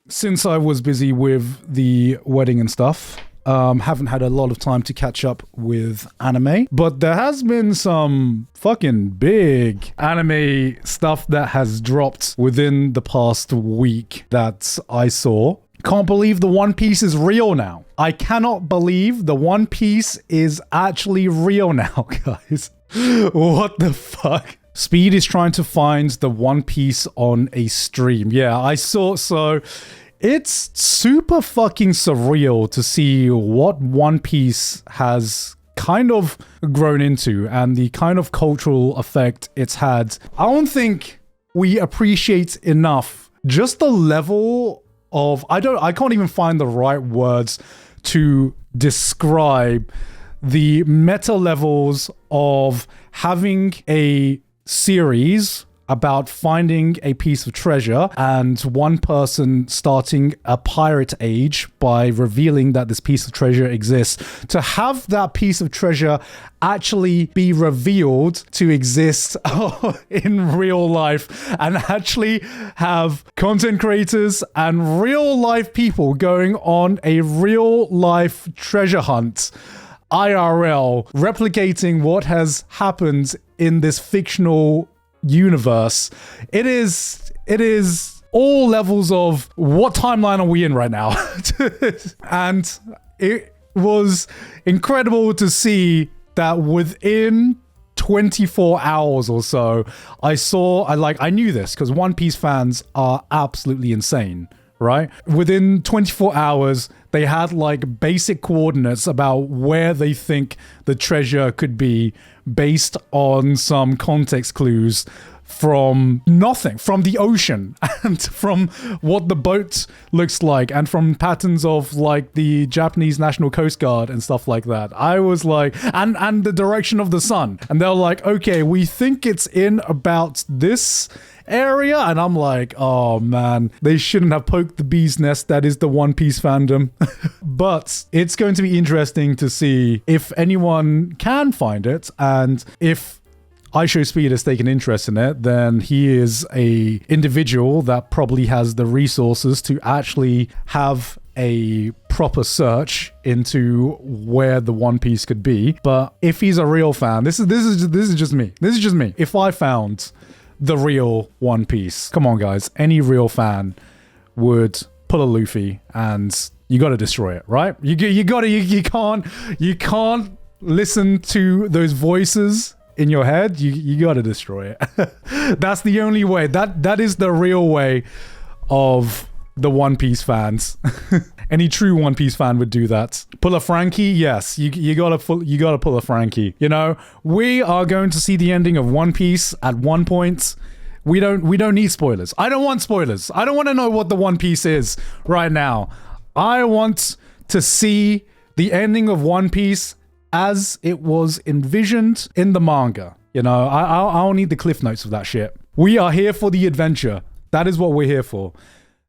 since I was busy with the wedding and stuff, haven't had a lot of time to catch up with anime, but there has been some fucking big anime stuff that has dropped within the past week that I saw. Can't believe the One Piece is real now. I cannot believe the One Piece is actually real now, guys. What the fuck? Speed is trying to find the One Piece on a stream. Yeah, I saw, so it's super fucking surreal to see what One Piece has kind of grown into and the kind of cultural effect it's had. I don't think we appreciate enough just the level of, I can't even find the right words to describe the meta levels of having a series about finding a piece of treasure and one person starting a pirate age by revealing that this piece of treasure exists, to have that piece of treasure actually be revealed to exist in real life, and actually have content creators and real life people going on a real life treasure hunt IRL, replicating what has happened in this fictional universe. It is all levels of what timeline are we in right now? And it was incredible to see that within 24 hours or so, I knew this because One Piece fans are absolutely insane, right? Within 24 hours, they had like basic coordinates about where they think the treasure could be based on some context clues from nothing, from the ocean and from what the boat looks like and from patterns of like the Japanese National Coast Guard and stuff like that. I was like, and the direction of the sun. And they're like, okay, we think it's in about this area, and I'm like, oh man, they shouldn't have poked the bee's nest that is the One Piece fandom. But it's going to be interesting to see if anyone can find it, and if iShowSpeed has taken interest in it, then he is a individual that probably has the resources to actually have a proper search into where the One Piece could be. But if he's a real fan, this is just me. This is just me. If I found the real One Piece, come on guys, any real fan would pull a Luffy and you got to destroy it, right? You can't listen to those voices in your head. You got to destroy it. That's the only way. That is the real way of the One Piece fans. Any true One Piece fan would do that. Pull a Frankie? Yes, you gotta pull a Frankie. You know, we are going to see the ending of One Piece at one point. We don't need spoilers. I don't want spoilers. I don't want to know what the One Piece is right now. I want to see the ending of One Piece as it was envisioned in the manga. You know, I don't need the cliff notes of that shit. We are here for the adventure. That is what we're here for.